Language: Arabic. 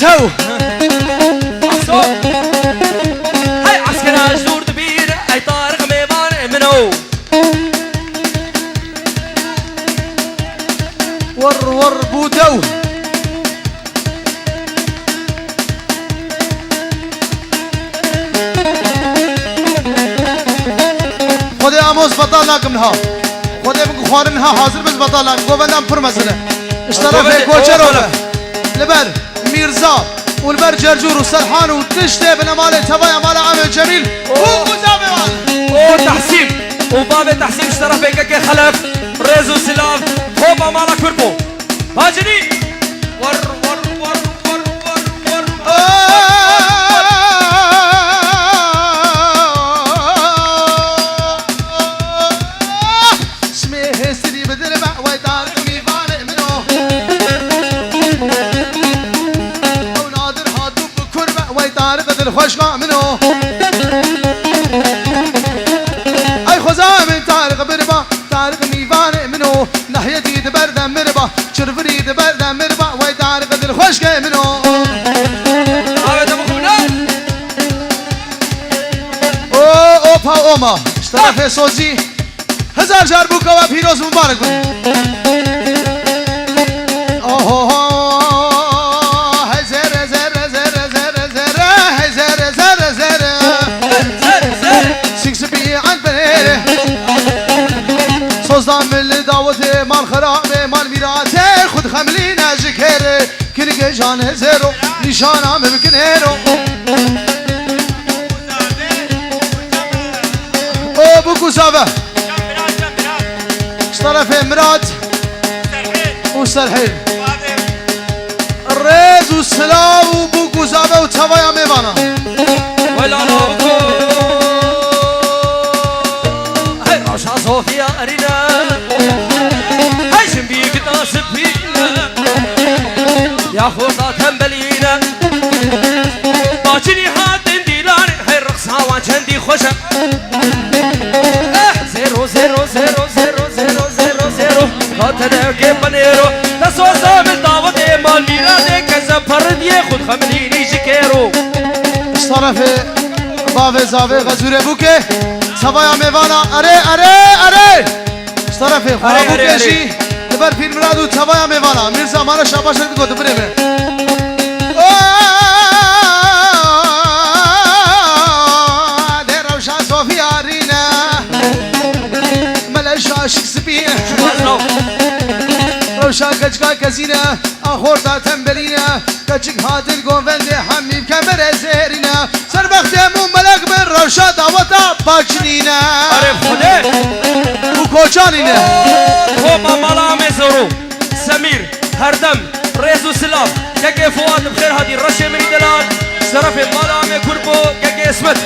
تو هاي عسكر جور دبير اي طارق ميبان منو ور بودو خودي اموز بطال لكم نها خودي خوارنها حاضر بس بطال لكم قوبندم پر مسئله اشترى في كوچر لبر ميرزا والبر جرجور وسرحان وتشتي بنمال تبايا مال عامل جميل او تحسيب وباب تحسيب اشترى في كك خلف ريزو سلاف هوبا مالا كربو هاجني ور خوش منو اي خزام طارق بربا طارق ميفان منو ناحية ديد بردم مربا شرفري دي بردم مربا وي طارق دل خوش منو او پا اوما اشترف سوزی هزار جار بوکا و پیروز مبارک بون صوصدان من دعوته مال خرابه مال میراته خود خملی نجکره کرگ جان زیرو نشانه ممکن هیرو او بو گوزاوه طرف مراد وسرحيل الريز والسلاو وبو گوزاوه و توایا میوانا ولا نوكو هاي رشا صوفيا أرينا هاي شنبيك تاسب فينا يا خوصا تنبلينا باجني هاتن ديلاني هاي رقصها وانشندي خوشا زيرو زيرو زيرو زيرو زيرو زيرو زيرو خاطر كيبانيرو تسوسا من دعوة مال ميرادي كذا فرد ياخد خمليني جكيرو طرف باوه زاوه غزوره بوکه سوایا میوانا اره طرف خواه بوکه شی دبر پیر مرادو سوایا میوانا میرزا مالا شاباش رد گو دبره به ده روشا صوفی آرینا ملشا شکسبینه روشا کچکا کزینه آخور دا تنبلینه کچک هاتل گوونده حمیم کمر زیرینه سر وقت امون ملک من روشا دعوتا باچنینه اره خوده و کوچانینه خوبا مالا مزورو سمیر هردم ريزو سلام كاكي فؤاد بخير هادي الرشة من دلال شرف مالا مكربو كاكي اسمت